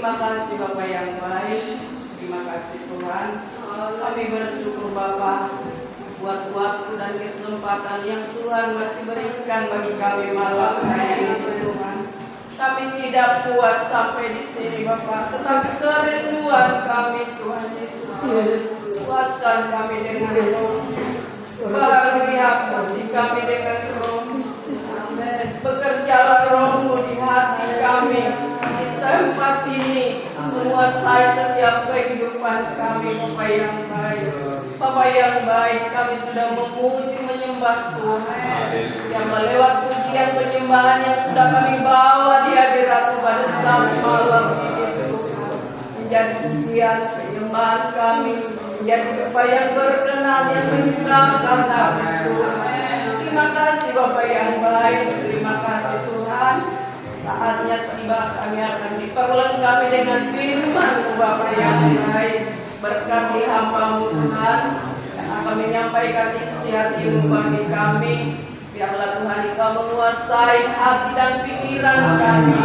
Terima kasih Bapak yang baik, terima kasih Tuhan. Kami bersyukur Bapak buat waktu dan kesempatan yang Tuhan masih berikan bagi kami malam hari ini Tuhan. Kami tidak puas sampai di sini Bapak, tetapi kerinduan kami Tuhan Yesus. Puaskan kami dengan roh, bahagia hati kami dengan roh. Bekerjalah rohmu di hati kami, di tempat ini, menguasai setiap kehidupan kami Bapak yang baik. Bapak yang baik, kami sudah memuji menyembah Tuhan, yang melewat pujian penyembahan yang sudah kami bawa di hadirat-Mu pada saat malam ini Tuhan, menjadi pujian penyembahan kami, menjadi apa yang berkenan yang menyukakan hati Tuhan. Terima kasih Bapak yang baik, terima kasih Tuhan. Saatnya tiba kami akan diperlengkapi dengan firman-Mu Bapak yang baik. Berkati hamba-Mu Tuhan yang akan menyampaikan isi hati-Mu bagi kami. Biarlah Tuhan Engkau menguasai hati dan pikiran kami.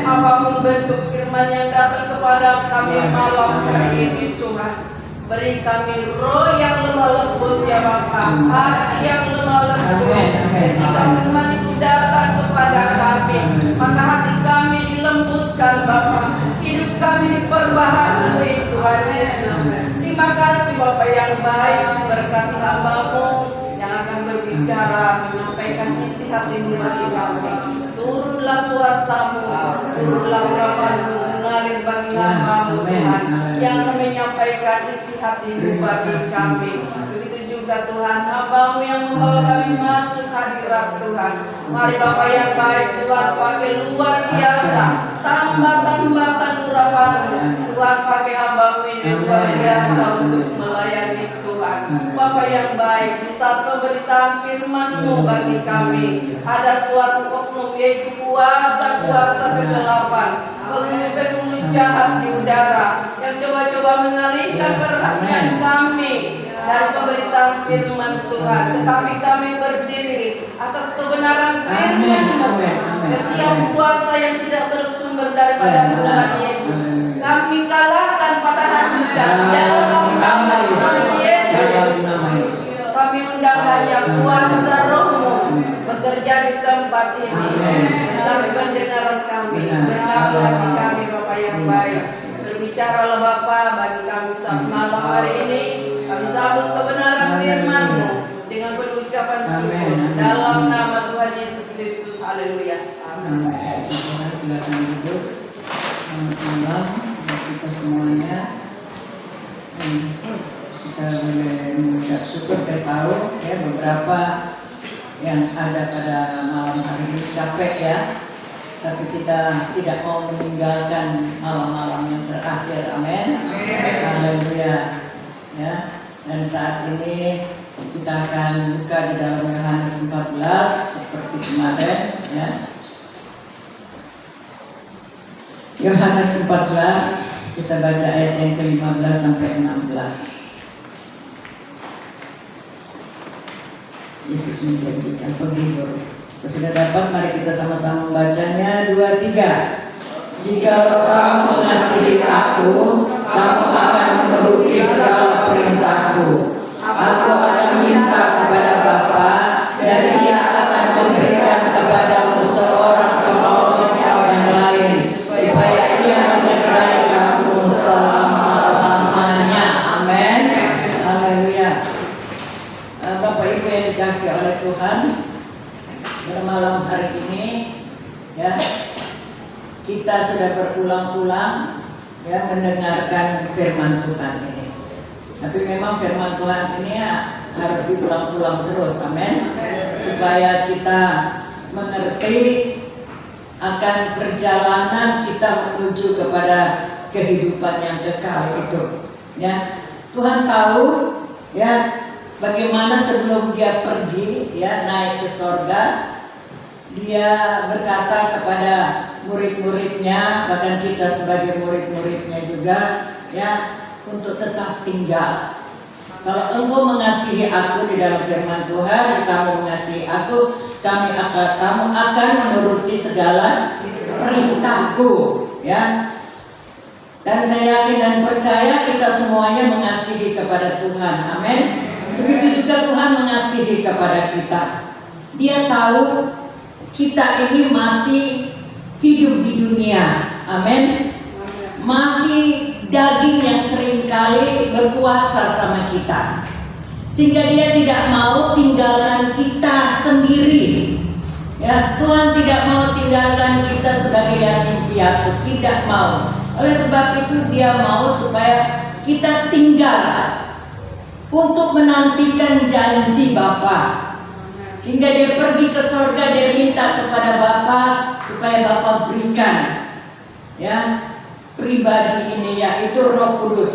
Apapun bentuk firman yang datang kepada kami malam hari ini Tuhan, beri kami roh yang lemah lembut ya Bapa, hati yang lemah lembut. Ketika firman itu datang kepada kami, maka hati kami dilembutkan Bapa, hidup kami diperbaharui Tuhan Yesus. Terima kasih Bapa yang baik, berkati hamba-Mu yang akan berbicara, menyampaikan isi hati-Mu bagi kami. Turunlah kuasa-Mu, turunlah urapan-Mu, mengalir bagi hamba-Mu Tuhan, yang akan menyampaikan isi hati-Mu bagi kami. Begitu juga Tuhan, hamba-Mu yang membawa kami masuk hadirat Tuhan. Mari Bapa yang baik, Tuhan pakai luar biasa, tambah-tambahkan urapan-Mu. Tuhan pakai hamba-Mu ini luar biasa untuk melayani Tuhan. Bapa yang baik, di saat pemberitaan firman-Mu bagi kami, ada suatu oknum yaitu kuasa-kuasa kegelapan, penghulu jahat di udara yang coba-coba mengalihkan perhatian kami dari pemberitaan firman Tuhan. Tetapi kami berdiri atas kebenaran firman-Mu. Setiap kuasa yang tidak bersumber daripada Tuhan Yesus, kami kalahkan patahan juga dalam nama Yesus. Kami undang hanya kuasa Roh-Mu bekerja di tempat ini. Melalui pendengaran kami, berkati hati kami Bapa yang baik. Berbicaralah Bapa bagi kami saat malam hari ini. Kami sambut kebenaran firman-Mu dengan penuh ucapan syukur dalam nama Tuhan Yesus Kristus. Haleluya. Amin. Silakan duduk. Selamat malam buat kita semuanya. Kita boleh mengucap syukur. Saya tahu ya beberapa yang ada pada malam hari ini capek ya, tapi kita tidak mau meninggalkan malam-malam yang terakhir. Amin. Haleluya. Ya. Dan saat ini kita akan buka di dalam Yohanes 14 seperti kemarin ya. Yohanes 14 kita baca ayat yang ke-15 sampai 16. Yesus menjanjikan penghibur. Kita sudah dapat, mari kita sama-sama membacanya. 2, 3. Jikalau kamu mengasihi aku, kamu akan menuruti segala perintahku. Aku akan minta kepada Bapa, dan Ia akan memberikan kepadamu seorang penolong yang lain, supaya Ia menyertai kamu selama-lamanya. Amin. Haleluya. Bapak Ibu yang dikasihi oleh Tuhan, pada malam hari ini ya, kita sudah berulang-ulang ya mendengarkan firman Tuhan ini. Tapi memang firman Tuhan ini ya, harus diulang-ulang terus, amin, supaya kita mengerti akan perjalanan kita menuju kepada kehidupan yang kekal itu. Ya, Tuhan tahu ya bagaimana sebelum Dia pergi ya naik ke sorga, Dia berkata kepada murid-muridnya, bahkan kita sebagai murid-muridnya juga ya, untuk tetap tinggal. Kalau engkau mengasihi aku di dalam firman Tuhan, kamu mengasihi aku, kamu akan menuruti segala perintahku ya. Dan saya yakin dan percaya kita semuanya mengasihi kepada Tuhan. Amin. Begitu juga Tuhan mengasihi kepada kita. Dia tahu kita ini masih hidup di dunia. Amin. Masih daging yang seringkali berkuasa sama kita, sehingga dia tidak mau tinggalkan kita sendiri. Ya, Tuhan tidak mau tinggalkan kita sebagai yatim piatu, tidak mau. Oleh sebab itu dia mau supaya kita tinggal untuk menantikan janji Bapa. Sehingga dia pergi ke surga, dia minta kepada Bapa supaya Bapa berikan ya pribadi ini, yaitu Roh Kudus,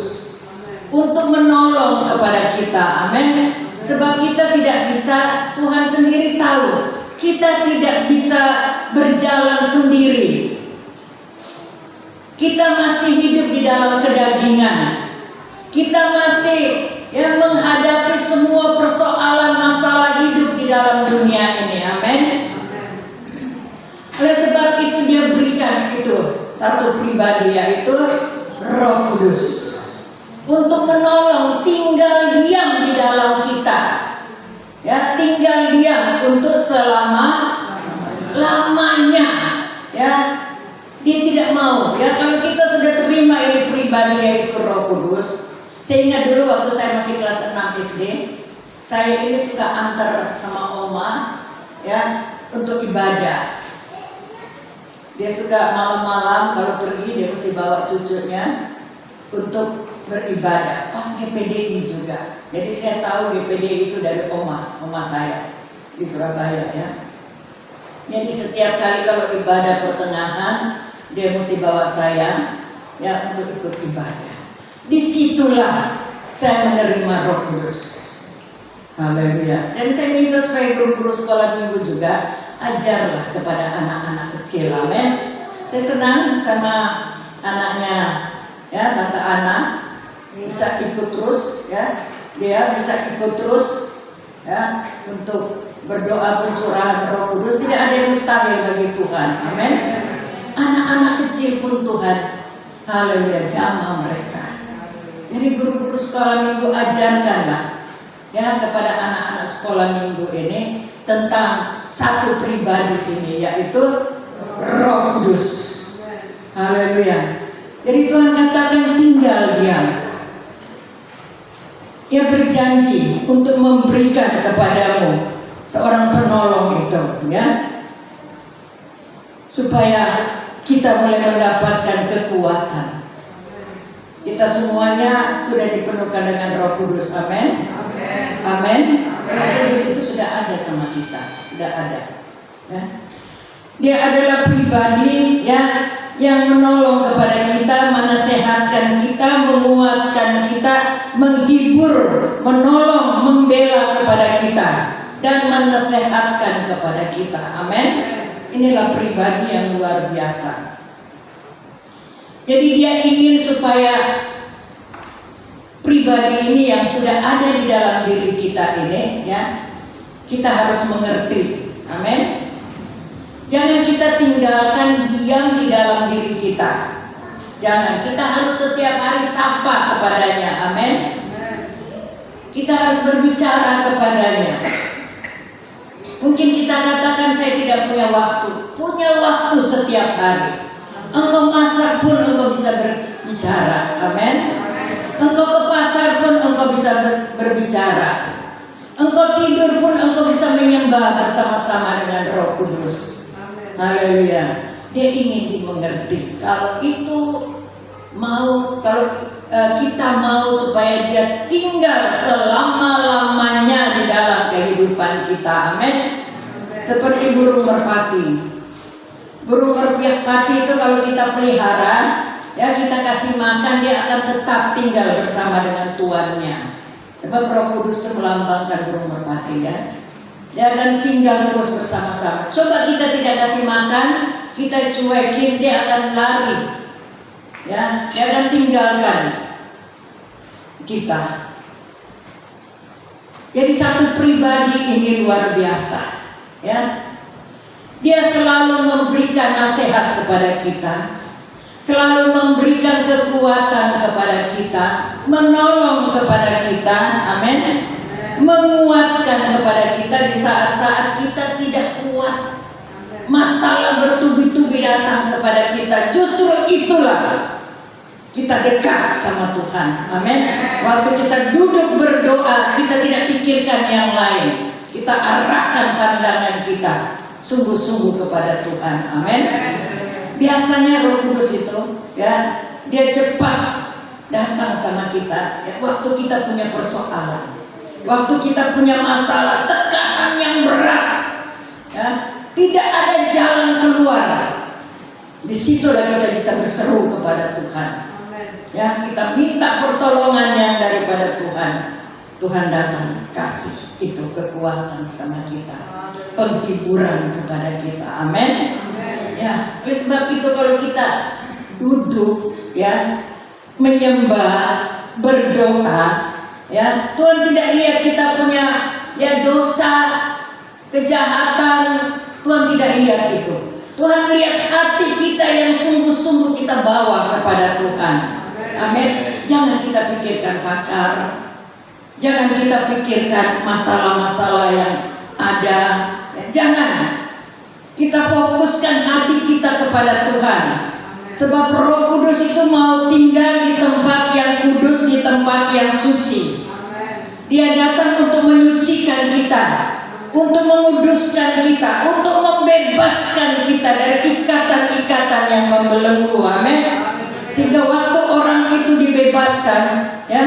untuk menolong kepada kita. Amin. Sebab kita tidak bisa, Tuhan sendiri tahu, kita tidak bisa berjalan sendiri. Kita masih hidup di dalam kedagingan. Kita masih menghadapi semua persoalan masalah hidup di dalam dunia ini. Amin. Oleh sebab itu dia berikan itu satu pribadi, yaitu Roh Kudus, untuk menolong, tinggal diam di dalam kita. Ya, tinggal diam untuk selama-lamanya. Ya, dia tidak mau. Ya, kalau kita sudah terima ini pribadi, yaitu Roh Kudus. Saya ingat dulu waktu saya masih kelas 6 SD, saya ini suka antar sama oma ya untuk ibadah. Dia suka malam-malam kalau pergi dia mesti bawa cucunya untuk beribadah. Pas GPDI juga. Jadi saya tahu GPDI itu dari oma saya di Surabaya ya. Jadi setiap kali kalau ibadah pertengahan dia mesti bawa saya ya untuk ikut ibadah. Disitulah saya menerima Roh Kudus. Haleluya. Dan saya minta supaya guru-guru sekolah minggu juga ajarlah kepada anak-anak kecil. Amin. Saya senang sama anaknya ya, Tante Ana bisa ikut terus ya. Dia bisa ikut terus ya untuk berdoa pencurahan Roh Kudus. Tidak ada yang mustahil bagi Tuhan. Amin. Anak-anak kecil pun Tuhan haleluya jamah mereka. Jadi guru-guru sekolah minggu ajarkanlah ya kepada anak-anak sekolah minggu ini tentang satu pribadi ini, yaitu Roh Kudus. Haleluya. Jadi Tuhan katakan tinggal diam. Dia berjanji untuk memberikan kepadamu seorang penolong itu ya, supaya kita boleh mendapatkan kekuatan. Kita semuanya sudah dipenuhkan dengan Roh Kudus. Amin. Amin. Roh Kudus itu sudah ada sama kita, sudah ada. Ya. Dia adalah pribadi ya yang menolong kepada kita, menasehatkan kita, menguatkan kita, menghibur, menolong, membela kepada kita, dan menasehatkan kepada kita. Amin. Inilah pribadi yang luar biasa. Jadi dia ingin supaya pribadi ini yang sudah ada di dalam diri kita ini ya, kita harus mengerti. Amin. Jangan kita tinggalkan diam di dalam diri kita. Jangan, kita harus setiap hari sapa kepadanya. Amin. Kita harus berbicara kepadanya. Mungkin kita katakan saya tidak punya waktu. Punya waktu setiap hari. Engkau masak pun engkau bisa berbicara. Amin. Engkau ke pasar pun engkau bisa berbicara. Engkau tidur pun engkau bisa menyembah bersama-sama dengan Roh Kudus. Haleluya. Dia ingin dimengerti. Kalau itu mau, kalau kita mau supaya dia tinggal selama-lamanya di dalam kehidupan kita. Amin. Seperti burung merpati. Burung merpati itu kalau kita pelihara, ya kita kasih makan, dia akan tetap tinggal bersama dengan tuannya. Sebab Roh Kudus itu melambangkan burung merpati ya. Dia akan tinggal terus bersama-sama. Coba kita tidak kasih makan, kita cuekin, dia akan lari. Ya, dia akan tinggalkan kita. Jadi satu pribadi ini luar biasa, ya. Dia selalu memberikan nasihat kepada kita, selalu memberikan kekuatan kepada kita, menolong kepada kita, amin, menguatkan kepada kita di saat-saat kita tidak kuat. Masalah bertubi-tubi datang kepada kita, justru itulah kita dekat sama Tuhan, amin. Waktu kita duduk berdoa, kita tidak pikirkan yang lain, kita arahkan pandangan kita sungguh-sungguh kepada Tuhan, amin. Biasanya Roh Kudus itu, ya, dia cepat datang sama kita, ya, waktu kita punya persoalan, waktu kita punya masalah, tekanan yang berat, ya, tidak ada jalan keluar. Disitulah kita bisa berseru kepada Tuhan, ya, kita minta pertolongan yang daripada Tuhan. Tuhan datang kasih itu kekuatan sama kita, penghiburan kepada kita, amin. Ya, oleh sebab itu kalau kita duduk, ya, menyembah, berdoa, ya, Tuhan tidak lihat kita punya, ya, dosa, kejahatan. Tuhan tidak lihat itu. Tuhan lihat hati kita yang sungguh-sungguh kita bawa kepada Tuhan, amin. Jangan kita pikirkan pacar, jangan kita pikirkan masalah-masalah yang ada, ya, jangan. Kita fokuskan hati kita kepada Tuhan. Sebab Roh Kudus itu mau tinggal di tempat yang kudus, di tempat yang suci. Dia datang untuk menyucikan kita, untuk menguduskan kita, untuk membebaskan kita dari ikatan-ikatan yang membelenggu, amin. Sehingga waktu orang itu dibebaskan, ya,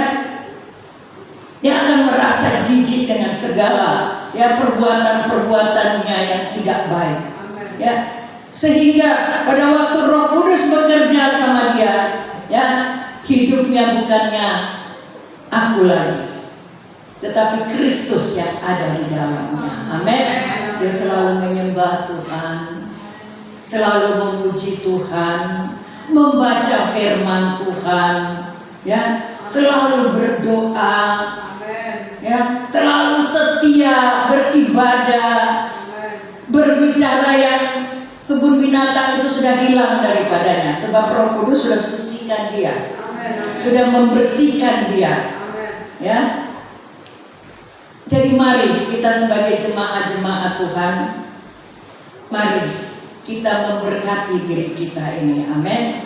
dia akan merasa jijik dengan segala, ya, perbuatan-perbuatannya yang tidak baik. Ya, sehingga pada waktu Roh Kudus bekerja sama dia, ya, hidupnya bukannya aku lagi, tetapi Kristus yang ada di dalamnya, amin. Dia selalu menyembah Tuhan, selalu memuji Tuhan, membaca firman Tuhan, ya, selalu berdoa, ya, selalu setia beribadah. Berbicara yang kebun binatang itu sudah hilang daripadanya, sebab Roh Kudus sudah sucikan dia, sudah membersihkan dia, ya. Jadi mari kita sebagai jemaat-jemaat Tuhan, mari kita memberkati diri kita ini, amin.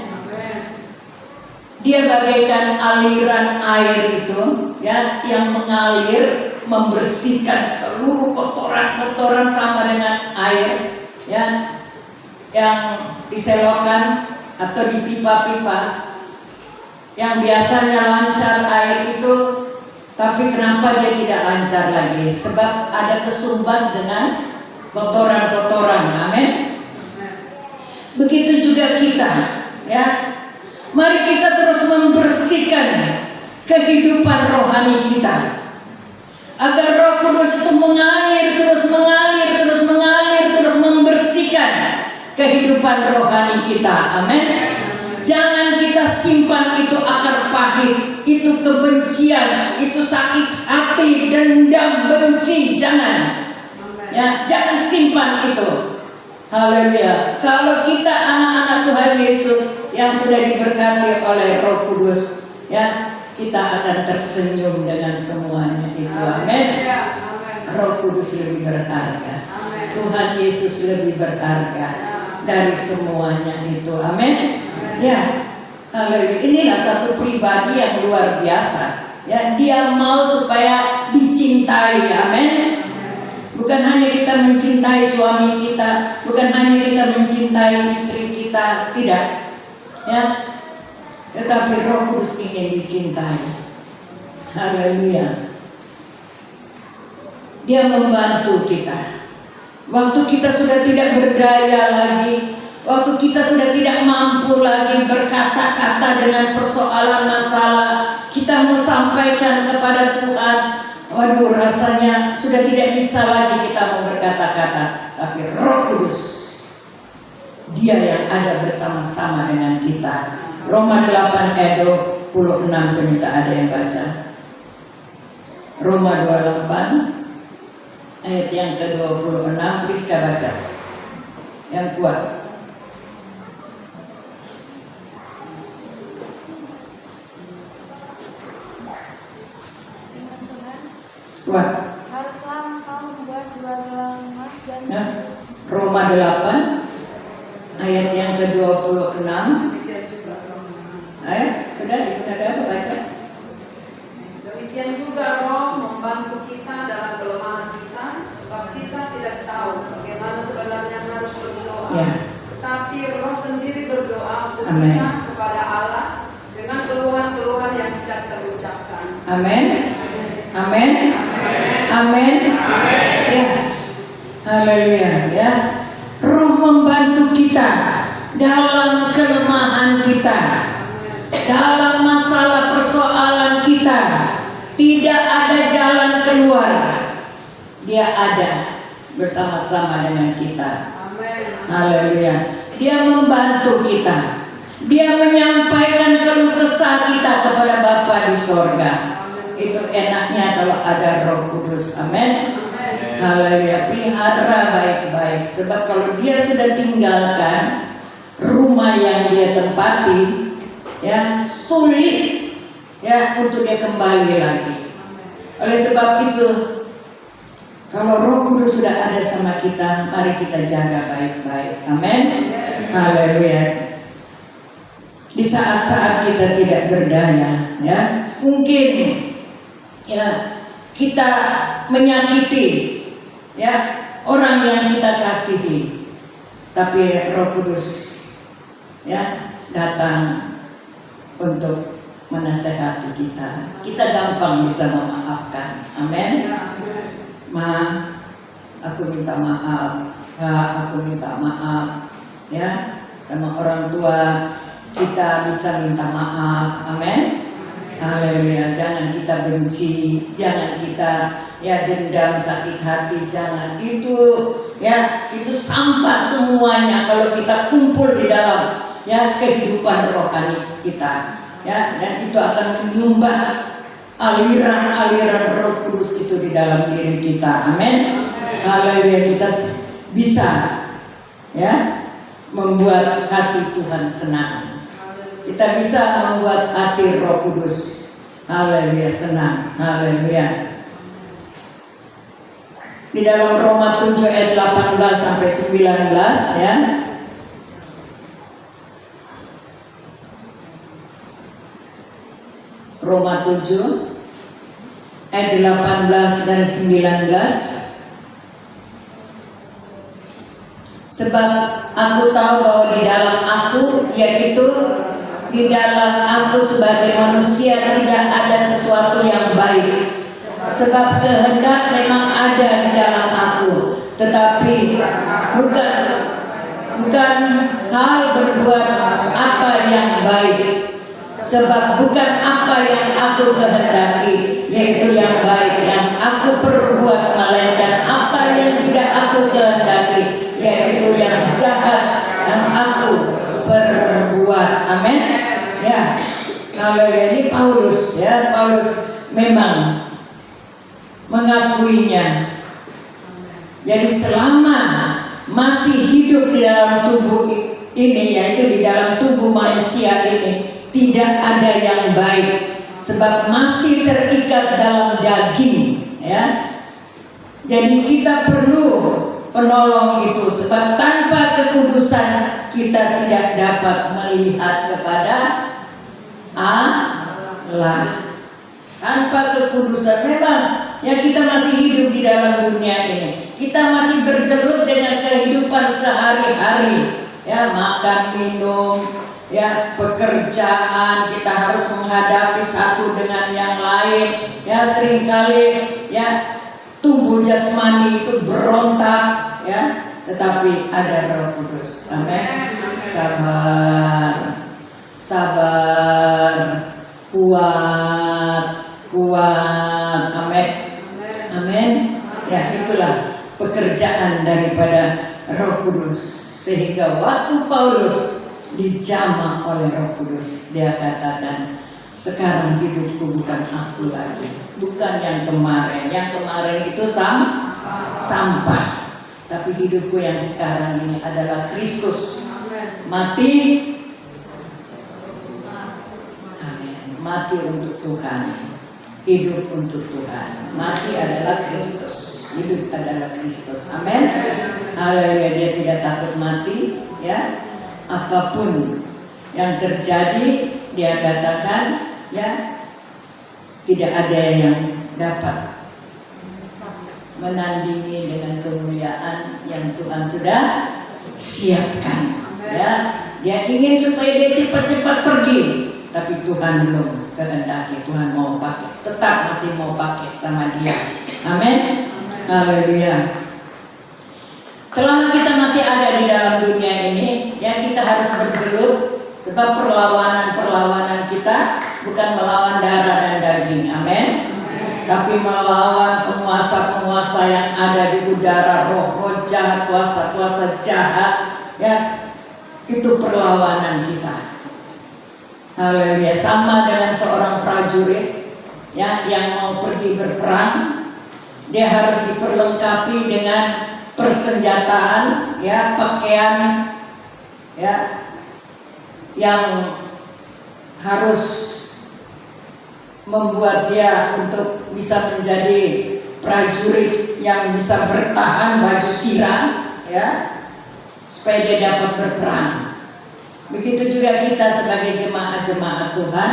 Dia bagaikan aliran air itu, ya, yang mengalir, membersihkan seluruh kotoran-kotoran sama dengan air, ya, yang diselokan atau di pipa-pipa yang biasanya lancar air itu, tapi kenapa dia tidak lancar lagi? Sebab ada kesumbat dengan kotoran-kotoran, amin. Begitu juga kita, ya, mari kita terus membersihkan kehidupan rohani kita, agar Roh Kudus itu mengalir, terus mengalir, terus mengalir, terus membersihkan kehidupan rohani kita, amin. Jangan kita simpan itu akar pahit, itu kebencian, itu sakit hati, dendam, benci, jangan, ya, jangan simpan itu. Haleluya. Kalau kita anak-anak Tuhan Yesus yang sudah diberkati oleh Roh Kudus, ya, kita akan tersenyum dengan semuanya itu, amin. Roh Kudus lebih berharga, Tuhan Yesus lebih berharga dari semuanya itu, amin. Ya, haleluya. Inilah satu pribadi yang luar biasa, ya, dia mau supaya dicintai, amin. Bukan hanya kita mencintai suami kita, bukan hanya kita mencintai istri kita, tidak, ya, tetapi Roh Kudus ingin dicintai. Haleluya. Dia membantu kita. Waktu kita sudah tidak berdaya lagi, waktu kita sudah tidak mampu lagi berkata-kata dengan persoalan masalah, kita mau sampaikan kepada Tuhan, waduh, rasanya sudah tidak bisa lagi kita mau berkata-kata. Tapi Roh Kudus, Dia yang ada bersama-sama dengan kita. Roma 8 ayat 26, saya minta ada yang baca. Roma 28 ayat yang ke-26, Priska baca yang kuat. Kuat. Haruslah engkau membuat 2 gelang emas dan Ya. Roma 8 ayat yang ke-26. Sudah ada apa baca? Demikian juga Roh membantu kita dalam kelemahan kita, sebab kita tidak tahu bagaimana sebenarnya harus berdoa. Ya. Tetapi Roh sendiri berdoa untuk Amin. kita kepada Allah dengan keluhan-keluhan yang tidak terucapkan. Amin. Amin. Amin. Ya. Haleluya ya. Roh membantu kita dalam kelemahan kita, dalam masalah persoalan kita. Tidak ada jalan keluar, Dia ada bersama-sama dengan kita. Amin. Haleluya. Dia membantu kita. Dia menyampaikan keluh kesah kita kepada Bapa di sorga. Itu enaknya kalau ada Roh Kudus. Amin. Haleluya. Pelihara baik-baik. Sebab kalau dia sudah tinggalkan rumah yang dia tempati, ya sulit ya untuk dia kembali lagi. Oleh sebab itu, kalau Roh Kudus sudah ada sama kita, mari kita jaga baik-baik. Amin. Haleluya. Di saat-saat kita tidak berdaya, ya mungkin ya kita menyakiti ya orang yang kita kasihi, tapi Roh Kudus ya datang untuk menasehati kita. Kita gampang bisa memaafkan. Amin. Ma, aku minta maaf. Kak, aku minta maaf. Ya, sama orang tua kita bisa minta maaf. Amin. Haleluya. Jangan kita benci, jangan kita ya dendam, sakit hati, jangan. Itu ya, itu sampah semuanya kalau kita kumpul di dalam ya kehidupan rohani kita. Ya, dan itu akan menyumbang aliran-aliran Roh Kudus itu di dalam diri kita. Amin. Haleluya. Kita bisa ya membuat hati Tuhan senang. Kita bisa membuat hati Roh Kudus haleluya senang. Haleluya. Di dalam Roma 7 ayat 18 sampai 19 ya. Roma 7 ayat 18 dan 19. Sebab aku tahu bahwa di dalam aku, yaitu di dalam aku sebagai manusia, tidak ada sesuatu yang baik. Sebab kehendak memang ada di dalam aku, tetapi bukan hal berbuat apa yang baik. Sebab bukan apa yang aku kehendaki, yaitu yang baik yang aku perbuat, melainkan apa yang tidak aku kehendaki, yaitu yang jahat yang aku perbuat. Amin. Ya, kalau ini Paulus ya, Paulus memang mengakuinya. Jadi selama masih hidup di dalam tubuh ini, yaitu di dalam tubuh manusia ini, tidak ada yang baik, sebab masih terikat dalam daging ya. Jadi kita perlu penolong itu, sebab tanpa kekudusan kita tidak dapat melihat kepada Allah. Tanpa kekudusan memang ya kita masih hidup di dalam dunia ini. Kita masih bergelut dengan kehidupan sehari-hari ya, makan, minum, ya pekerjaan, kita harus menghadapi satu dengan yang lain ya. Seringkali ya tubuh jasmani itu berontak ya, tetapi ada Roh Kudus. Amin. Sabar, sabar, kuat, kuat. Amin. Amin. Ya, itulah pekerjaan daripada Roh Kudus, sehingga waktu Paulus dijamah oleh Roh Kudus, dia katakan, sekarang hidupku bukan aku lagi, bukan yang kemarin. Yang kemarin itu sampah, tapi hidupku yang sekarang ini adalah Kristus. Mati, amin, mati untuk Tuhan. hidup untuk Tuhan. Mati adalah Kristus, hidup adalah Kristus. Amin. Haleluya. Dia tidak takut mati, ya. Apapun yang terjadi, dia katakan, ya, tidak ada yang dapat menandingi dengan kemuliaan yang Tuhan sudah siapkan. Ya, dia ingin supaya dia cepat-cepat pergi, tapi Tuhan belum kehendaki. Tuhan mau pakai, tetap masih mau pakai sama dia. Amin. Haleluya. Selama kita masih ada di dalam dunia ini, ya, kita harus bergelut, sebab perlawanan kita bukan melawan darah dan daging. Amin. Tapi melawan penguasa-penguasa yang ada di udara, roh-roh jahat, kuasa-kuasa jahat, ya. Itu perlawanan kita. Haleluya. Sama dengan seorang prajurit, ya, yang mau pergi berperang, dia harus diperlengkapi dengan persenjataan, ya, pakaian, ya, yang harus membuat dia untuk bisa menjadi prajurit yang bisa bertahan, baju sirah, ya, supaya dia dapat berperang. Begitu juga kita sebagai jemaat-jemaat Tuhan,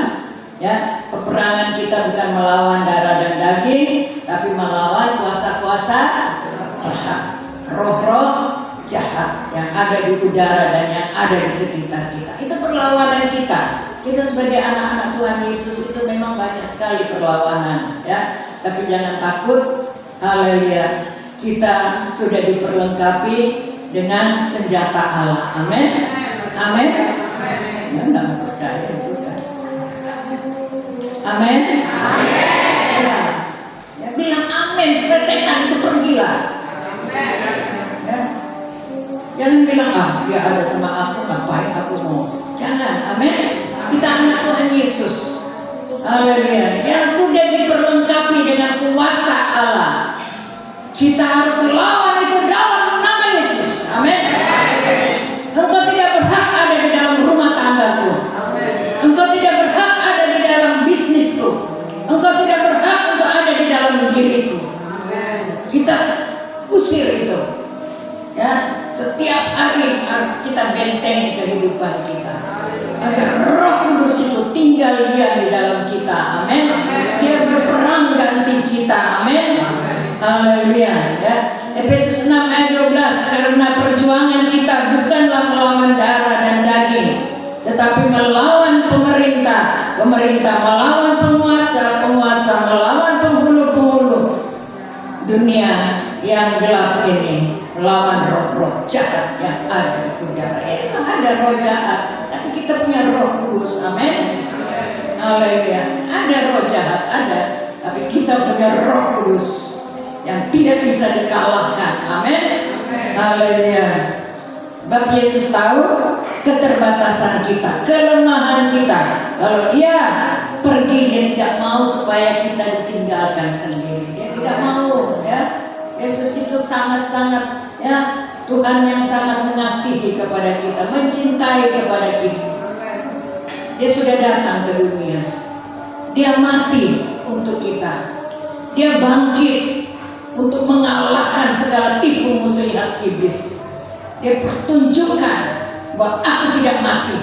ya, peperangan kita bukan melawan darah dan daging, tapi melawan kuasa-kuasa jahat, roh-roh jahat yang ada di udara dan yang ada di sekitar kita. Itu perlawanan kita. Kita sebagai anak-anak Tuhan Yesus itu memang banyak sekali perlawanan, ya. Tapi jangan takut. Haleluya. Kita sudah diperlengkapi dengan senjata Allah. Amin. Amin. Ya, tidak percaya sudah. Amin. Ya. Ya, bilang amin supaya setan itu pergilah. Ya. Jangan bilang, dia ada sama aku, ngapain aku mau. Jangan. Amin. Kita anak Tuhan Yesus. Haleluya. Yang sudah diperlengkapi dengan kuasa Allah. Kita harus lawan itu dalam nama Yesus. Amin. Engkau tidak berhak ada di dalam rumah tanggaku. Engkau tidak berhak ada di dalam bisnisku. Engkau tidak berhak untuk ada di dalam diriku. Kita usir itu. Ya, setiap hari harus kita bentengi kehidupan kita. Agar Roh Kudus itu tinggal dia di dalam kita. Amin. Dia berperang ganti kita. Amin. Haleluya. Ya. Efesus 6 ayat 12. Karena perjuangan kita bukanlah melawan darah dan daging, tetapi melawan pemerintah, melawan penguasa, melawan penghulu-penghulu dunia yang gelap ini, melawan roh-roh jahat yang ada di udara. Emang ada roh jahat, tapi kita punya Roh Kudus. Amin. Haleluya. Ada roh jahat, ada, tapi kita punya Roh Kudus yang tidak bisa dikalahkan. Amin. Haleluya. Bab Yesus tahu keterbatasan kita, kelemahan kita. Kalau ia pergi, dia tidak mau supaya kita ditinggalkan sendiri. Dia tidak mau, ya. Yesus itu sangat-sangat, ya, Tuhan yang sangat mengasihi kepada kita, mencintai kepada kita. Dia sudah datang ke dunia. Dia mati untuk kita. Dia bangkit untuk mengalahkan segala tipu muslihat iblis. Dia pertunjukkan bahwa aku tidak mati,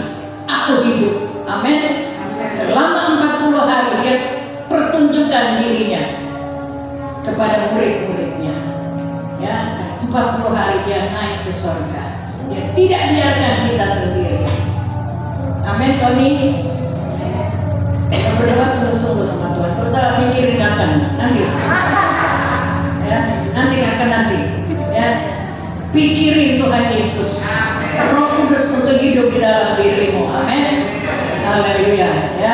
aku hidup. Amin. Selama 40 hari dia pertunjukkan dirinya kepada murid-muridnya. Ya, 40 hari dia naik ke surga. Dia tidak biarkan kita sendiri. Amin. Tony, kita berdoa sungguh-sungguh sama Tuhan. Gak usah mikirin akan nanti. Ya, nanti. Ya, pikirin Tuhan Yesus. Roh Kudus untuk hidup di dalam dirimu. Amin. Haleluya. Ya.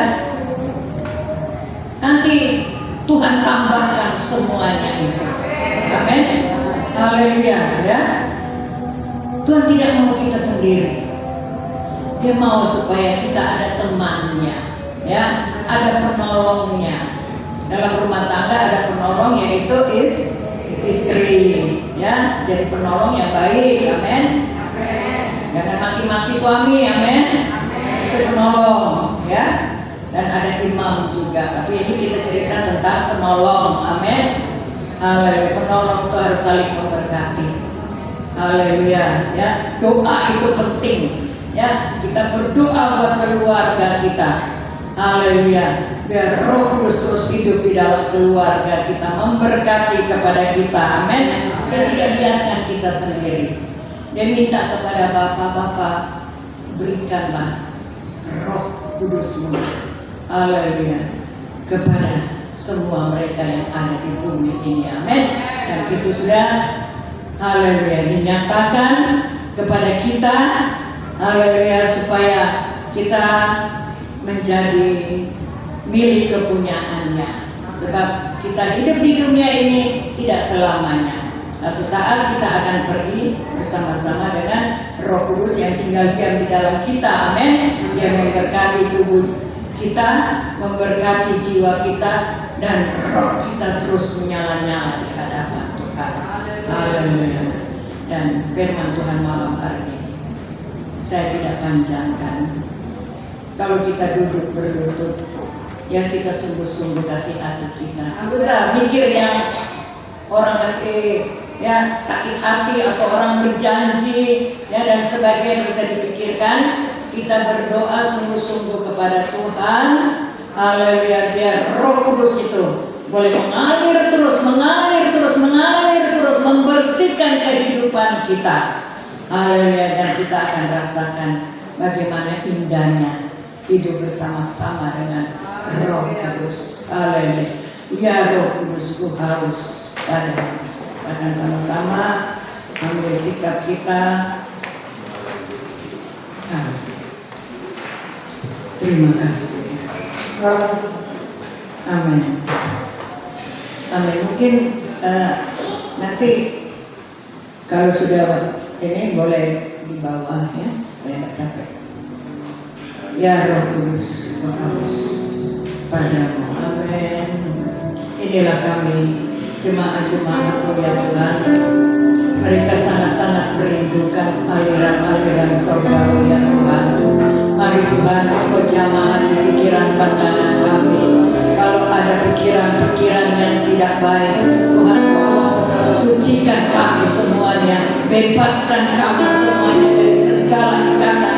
Nanti Tuhan tambahkan semuanya itu. Amin. Haleluya. Ya. Tuhan tidak mau kita sendiri. Dia mau supaya kita ada temannya, ya, ada penolongnya. Dalam rumah tangga ada penolong, yaitu istri, ya, jadi penolong yang baik. Amin. Jangan maki-maki suami. Amin. Itu penolong, ya. Dan ada imam juga. Tapi ini kita cerita tentang penolong. Amin. Haleluya. Penolong itu harus saling memberkati. Haleluya. Ya, doa itu penting. Ya, kita berdoa buat keluarga kita. Haleluya. Biar Roh Kudus terus hidup di dalam keluarga kita, memberkati kepada kita. Amin. Dia tidak biarkan kita sendiri. Dia minta kepada Bapak-bapak, berikanlah Roh Kudus-Mu. Haleluya. Kepada semua mereka yang ada di bumi ini. Amin. Dan itu sudah, haleluya, dinyatakan kepada kita. Haleluya, supaya kita menjadi milik kepunyaannya. Sebab kita hidup di dunia ini tidak selamanya. Satu saat kita akan pergi bersama-sama dengan Roh Kudus yang tinggal diam di dalam kita. Amin. Dia memberkati tubuh kita, memberkati jiwa kita, dan roh kita terus menyala-nyala di hadapan Tuhan. Haleluya. Dan firman Tuhan malam hari ini, saya tidak panjangkan. Kalau kita duduk berlutut, ya kita sungguh-sungguh kasih hati kita. Aku usah mikir yang orang kasih ya sakit hati atau orang berjanji ya dan sebagainya bisa dipikirkan. Kita berdoa sungguh-sungguh kepada Tuhan. Haleluya, biar Roh Kudus itu boleh mengalir terus, membersihkan kehidupan kita. Haleluya, dan kita akan rasakan bagaimana indahnya hidup bersama-sama dengan Roh Kudus. Haleluya. Ya Roh Kudus, ku haus padamu. Akan sama-sama ambil sikap kita. Terima kasih. Amin. Amin. Mungkin nanti kalau sudah ini boleh di bawah ya, saya nggak capek. Ya Roh Kudus, ku haus padamu. Amin. Inilah kami jemaat-jemaat-Mu ya Tuhan. Mereka sangat-sangat merindukan aliran-aliran surgawi ya Tuhan. Mari Tuhan, Engkau jamah hati pikiran pandangan kami. Kalau ada pikiran-pikiran yang tidak baik, Tuhan tolong sucikan kami semuanya, bebaskan kami semuanya dari segala ikatan